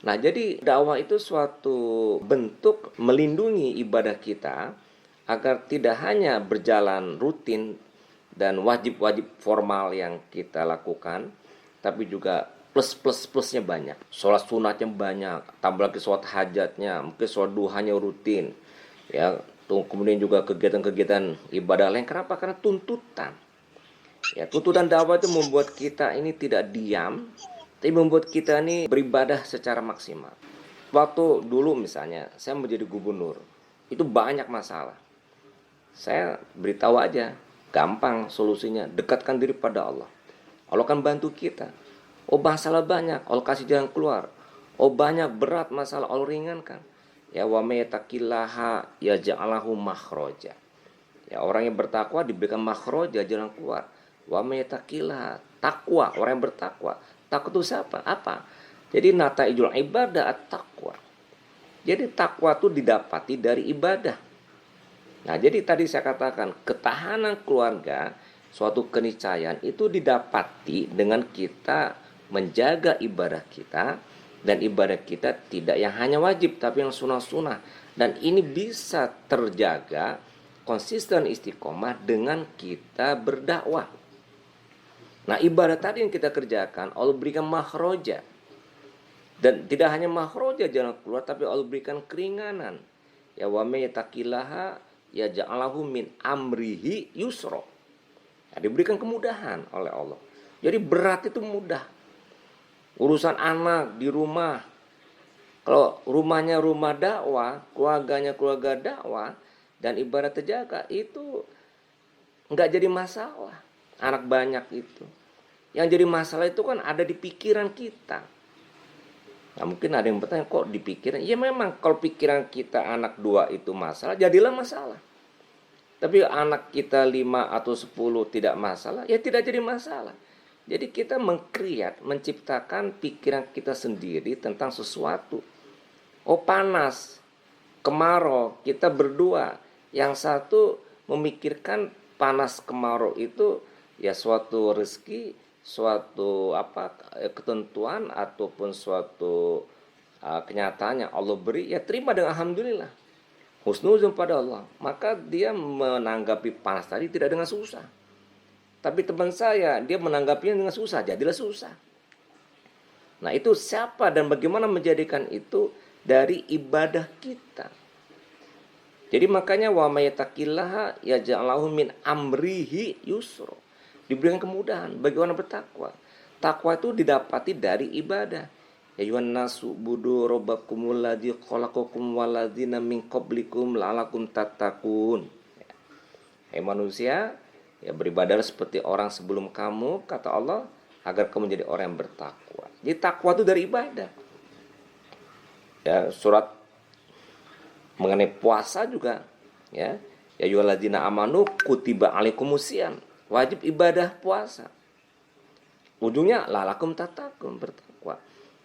Nah, jadi dakwah itu suatu bentuk melindungi ibadah kita agar tidak hanya berjalan rutin dan wajib-wajib formal yang kita lakukan, tapi juga plus-plus-plusnya banyak. Sholat sunatnya banyak, tambah lagi sholat hajatnya, mungkin sholat duhanya rutin. Ya, tuh kemudian juga kegiatan-kegiatan ibadah lain. Kenapa? Karena tuntutan. Ya, tuntutan dakwah itu membuat kita ini tidak diam, tapi membuat kita ini beribadah secara maksimal. Waktu dulu misalnya saya menjadi gubernur, itu banyak masalah. Saya beritahu aja, gampang solusinya, dekatkan diri pada Allah. Allah akan bantu kita. Oh, masalah banyak, Allah kasih jalan keluar. Oh, banyak berat masalah, Allah ringankan. Ya, wa may yattaqillaha yaj'alahu makhraja. Ya, orang yang bertakwa diberikan makhraja, jalan keluar. Wa may yattaqillaha, takwa, orang yang bertakwa. Takwa itu siapa? Apa? Jadi nataijul ibadah at-taqwa. Jadi takwa itu didapati dari ibadah. Nah, jadi tadi saya katakan ketahanan keluarga, suatu keniscayaan itu didapati dengan kita menjaga ibadah kita, dan ibadah kita tidak yang hanya wajib tapi yang sunnah-sunnah, dan ini bisa terjaga konsisten istiqomah dengan kita berdakwah. Nah, ibadah tadi yang kita kerjakan Allah berikan makhroja, dan tidak hanya makhroja jalan keluar, tapi Allah berikan keringanan. Ya, wa may yattaqillaha yaj'alahu min amrihi yusra. Ya, diberikan kemudahan oleh Allah. Jadi berat itu mudah. Urusan anak di rumah, kalau rumahnya rumah dakwah, keluarganya keluarga dakwah, dan ibadah terjaga, itu nggak jadi masalah. Anak banyak itu. Yang jadi masalah itu kan ada di pikiran kita. Nah, mungkin ada yang bertanya, kok di pikiran? Ya memang kalau pikiran kita anak 2 itu masalah, jadilah masalah. Tapi anak kita 5 atau 10 tidak masalah, ya tidak jadi masalah. Jadi kita menciptakan pikiran kita sendiri tentang sesuatu. Oh, panas, kemarau, kita berdua. Yang satu memikirkan panas kemarau itu ya suatu rezeki, suatu ketentuan ataupun suatu kenyataan yang Allah beri, ya terima dengan alhamdulillah. Husnuzon pada Allah. Maka dia menanggapi panas tadi tidak dengan susah. Tapi teman saya, dia menanggapinya dengan susah, jadilah susah. Nah, itu siapa dan bagaimana menjadikan itu dari ibadah kita. Jadi makanya wa may yattaqillaha yaj'alahu min amrihi yusra. Diberikan kemudahan bagaimana bertakwa. Takwa itu didapati dari ibadah. Ya ayuhan nasu budu rabbakumul ladzi khalaqakum walladzina min qablikum la'alakum tattaqun. Hai manusia, ya beribadahlah seperti orang sebelum kamu, kata Allah, agar kamu menjadi orang yang bertakwa. Jadi takwa itu dari ibadah. Ya, surat mengenai puasa juga, ya. Ya ayyuhalladzina amanu kutiba alaikumusiyam. Wajib ibadah puasa. Ujungnya la'alakum tattaqun, bertakwa.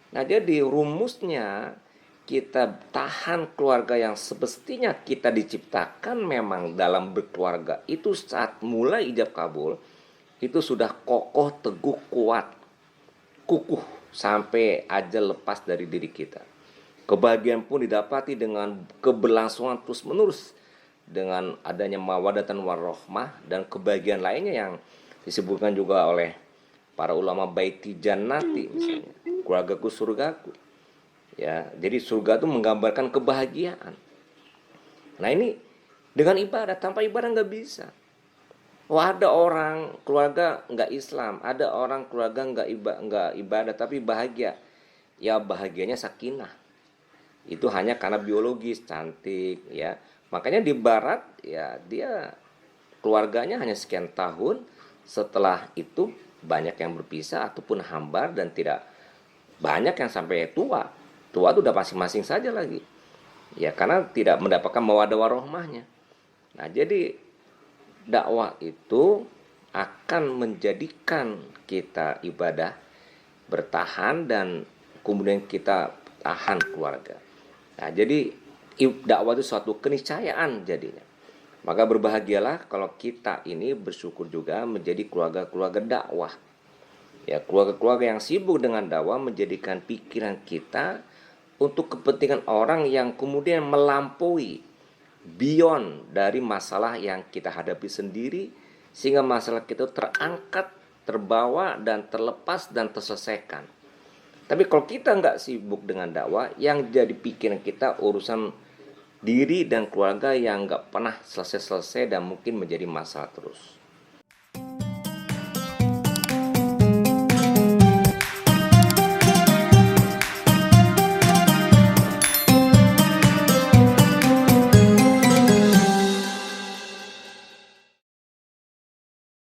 Nah, jadi rumusnya kita tahan keluarga yang semestinya kita diciptakan memang dalam berkeluarga itu saat mulai ijab kabul itu sudah kokoh, teguh, kuat, kukuh sampai ajal lepas dari diri kita. Kebahagiaan pun didapati dengan keberlangsungan terus menerus dengan adanya mawadatan warahmah, dan kebahagiaan lainnya yang disebutkan juga oleh para ulama baiti jannati, misalnya keluargaku surgaku. Ya, jadi surga itu menggambarkan kebahagiaan. Nah, ini dengan ibadah, tanpa ibadah nggak bisa. Wah, ada orang keluarga nggak Islam, ada orang keluarga nggak ibadah tapi bahagia. Ya, bahagianya sakinah. Itu hanya karena biologis, cantik, ya. Makanya di Barat, ya dia keluarganya hanya sekian tahun. Setelah itu banyak yang berpisah ataupun hambar, dan tidak banyak yang sampai tua. Tua itu udah masing-masing saja lagi. Ya, karena tidak mendapatkan mawaddah warahmahnya. Nah, jadi dakwah itu akan menjadikan kita ibadah bertahan, dan kemudian kita tahan keluarga. Nah, jadi dakwah itu suatu keniscayaan jadinya. Maka berbahagialah kalau kita ini bersyukur juga menjadi keluarga-keluarga dakwah. Ya, keluarga-keluarga yang sibuk dengan dakwah menjadikan pikiran kita untuk kepentingan orang yang kemudian melampaui beyond dari masalah yang kita hadapi sendiri, sehingga masalah kita terangkat, terbawa, dan terlepas dan terselesaikan. Tapi kalau kita nggak sibuk dengan dakwah, yang jadi pikiran kita urusan diri dan keluarga yang nggak pernah selesai-selesai dan mungkin menjadi masalah terus.